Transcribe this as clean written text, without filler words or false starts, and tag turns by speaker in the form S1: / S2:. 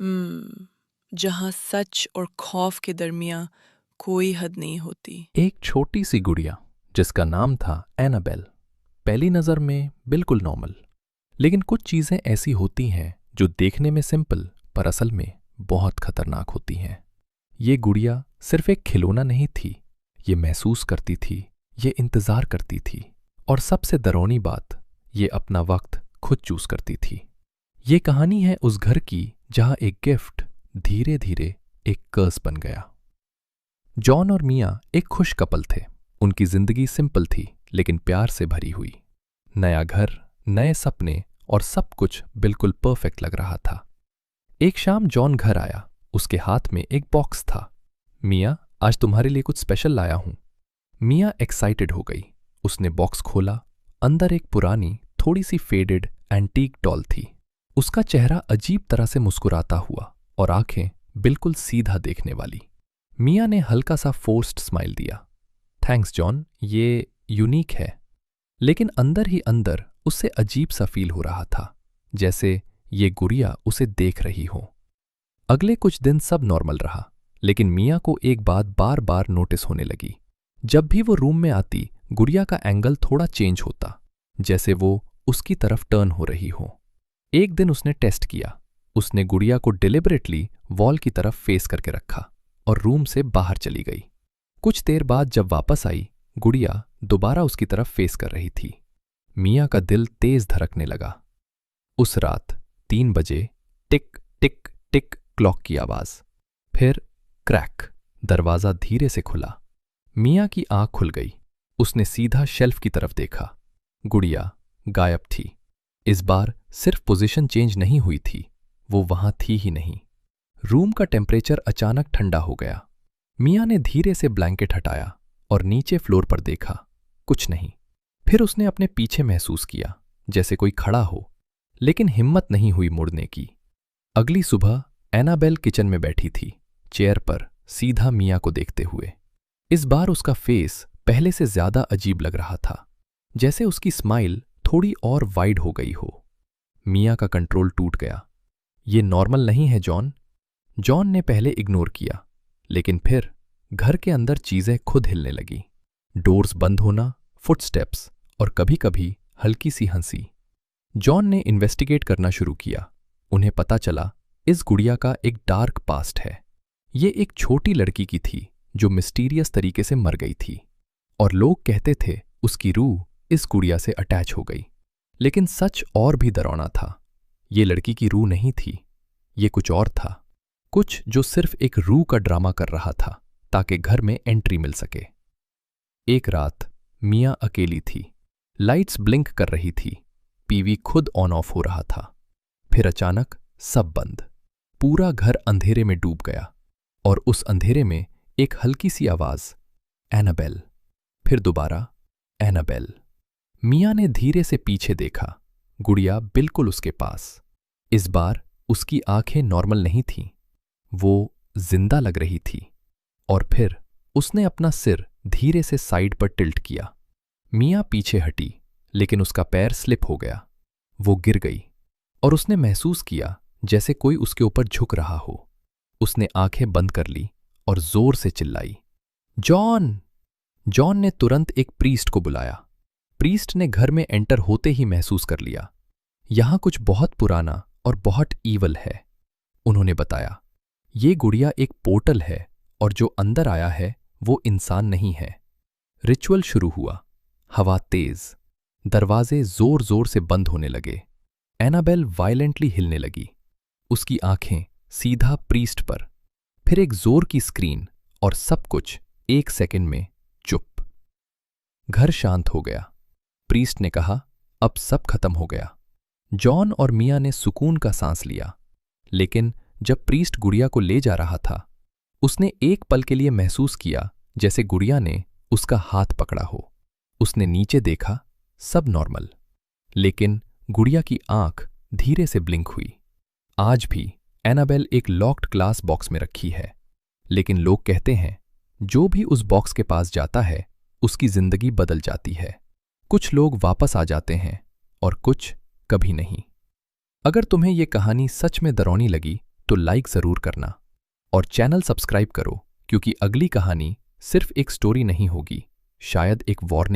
S1: जहाँ सच और खौफ के दरमियान कोई हद नहीं होती।
S2: एक छोटी सी गुड़िया जिसका नाम था एनाबेल। पहली नज़र में बिल्कुल नॉर्मल, लेकिन कुछ चीज़ें ऐसी होती हैं जो देखने में सिंपल पर असल में बहुत खतरनाक होती हैं। ये गुड़िया सिर्फ एक खिलौना नहीं थी, ये महसूस करती थी, ये इंतज़ार करती थी, और सबसे डरावनी बात, ये अपना वक्त खुद चूज करती थी। ये कहानी है उस घर की जहां एक गिफ्ट धीरे धीरे एक कर्स बन गया। जॉन और मिया एक खुश कपल थे। उनकी जिंदगी सिंपल थी लेकिन प्यार से भरी हुई। नया घर, नए सपने और सब कुछ बिल्कुल परफेक्ट लग रहा था। एक शाम जॉन घर आया। उसके हाथ में एक बॉक्स था। मिया, आज तुम्हारे लिए कुछ स्पेशल लाया हूं। मिया एक्साइटेड हो गई। उसने बॉक्स खोला। अंदर एक पुरानी, थोड़ी सी फेडेड एंटीक डॉल थी। उसका चेहरा अजीब तरह से मुस्कुराता हुआ और आंखें बिल्कुल सीधा देखने वाली। मिया ने हल्का सा फोर्स्ड स्माइल दिया। थैंक्स जॉन, ये यूनिक है। लेकिन अंदर ही अंदर उससे अजीब सा फील हो रहा था, जैसे ये गुड़िया उसे देख रही हो। अगले कुछ दिन सब नॉर्मल रहा, लेकिन मिया को एक बात बार बार नोटिस होने लगी। जब भी वो रूम में आती, गुड़िया का एंगल थोड़ा चेंज होता, जैसे वो उसकी तरफ टर्न हो रही हो। एक दिन उसने टेस्ट किया। उसने गुड़िया को डिलिबरेटली वॉल की तरफ फेस करके रखा और रूम से बाहर चली गई। कुछ देर बाद जब वापस आई, गुड़िया दोबारा उसकी तरफ फेस कर रही थी। मिया का दिल तेज धड़कने लगा। उस रात 3 बजे टिक टिक टिक क्लॉक की आवाज, फिर क्रैक, दरवाजा धीरे से खुला। मिया की आंख खुल गई। उसने सीधा शेल्फ की तरफ देखा। गुड़िया गायब थी। इस बार सिर्फ पोजीशन चेंज नहीं हुई थी, वो वहां थी ही नहीं। रूम का टेम्परेचर अचानक ठंडा हो गया। मिया ने धीरे से ब्लैंकेट हटाया और नीचे फ्लोर पर देखा। कुछ नहीं। फिर उसने अपने पीछे महसूस किया जैसे कोई खड़ा हो, लेकिन हिम्मत नहीं हुई मुड़ने की। अगली सुबह एनाबेल किचन में बैठी थी, चेयर पर, सीधा मिया को देखते हुए। इस बार उसका फेस पहले से ज्यादा अजीब लग रहा था, जैसे उसकी स्माइल थोड़ी और वाइड हो गई हो। मिया का कंट्रोल टूट गया। ये नॉर्मल नहीं है जॉन। जॉन ने पहले इग्नोर किया, लेकिन फिर घर के अंदर चीजें खुद हिलने लगी। डोर्स बंद होना, फुटस्टेप्स और कभी कभी हल्की सी हंसी। जॉन ने इन्वेस्टिगेट करना शुरू किया। उन्हें पता चला इस गुड़िया का एक डार्क पास्ट है। ये एक छोटी लड़की की थी जो मिस्टीरियस तरीके से मर गई थी, और लोग कहते थे उसकी रूह इस गुड़िया से अटैच हो गई। लेकिन सच और भी डरावना था। ये लड़की की रूह नहीं थी, ये कुछ और था, कुछ जो सिर्फ एक रूह का ड्रामा कर रहा था ताकि घर में एंट्री मिल सके। एक रात मिया अकेली थी। लाइट्स ब्लिंक कर रही थी, टीवी खुद ऑन ऑफ हो रहा था। फिर अचानक सब बंद। पूरा घर अंधेरे में डूब गया, और उस अंधेरे में एक हल्की सी आवाज, एनाबेल। फिर दोबारा एनाबेल। मिया ने धीरे से पीछे देखा। गुड़िया बिल्कुल उसके पास। इस बार उसकी आंखें नॉर्मल नहीं थीं, वो जिंदा लग रही थी। और फिर उसने अपना सिर धीरे से साइड पर टिल्ट किया। मिया पीछे हटी, लेकिन उसका पैर स्लिप हो गया। वो गिर गई, और उसने महसूस किया जैसे कोई उसके ऊपर झुक रहा हो। उसने आंखें बंद कर ली और जोर से चिल्लाई, जॉन! जॉन ने तुरंत एक प्रीस्ट को बुलाया। प्रीस्ट ने घर में एंटर होते ही महसूस कर लिया, यहां कुछ बहुत पुराना और बहुत ईवल है। उन्होंने बताया, ये गुड़िया एक पोर्टल है, और जो अंदर आया है वो इंसान नहीं है। रिचुअल शुरू हुआ। हवा तेज, दरवाजे जोर जोर से बंद होने लगे। एनाबेल वायलेंटली हिलने लगी। उसकी आंखें सीधा प्रीस्ट पर, फिर एक जोर की स्क्रीन, और सब कुछ 1 सेकंड में चुप। घर शांत हो गया। प्रीस्ट ने कहा, अब सब खत्म हो गया। जॉन और मिया ने सुकून का सांस लिया। लेकिन जब प्रीस्ट गुड़िया को ले जा रहा था, उसने एक पल के लिए महसूस किया जैसे गुड़िया ने उसका हाथ पकड़ा हो। उसने नीचे देखा, सब नॉर्मल, लेकिन गुड़िया की आंख धीरे से ब्लिंक हुई। आज भी एनाबेल एक लॉक्ड ग्लास बॉक्स में रखी है, लेकिन लोग कहते हैं जो भी उस बॉक्स के पास जाता है उसकी जिंदगी बदल जाती है। कुछ लोग वापस आ जाते हैं और कुछ कभी नहीं। अगर तुम्हें यह कहानी सच में डरावनी लगी तो लाइक ज़रूर करना और चैनल सब्सक्राइब करो, क्योंकि अगली कहानी सिर्फ एक स्टोरी नहीं होगी, शायद एक वार्निंग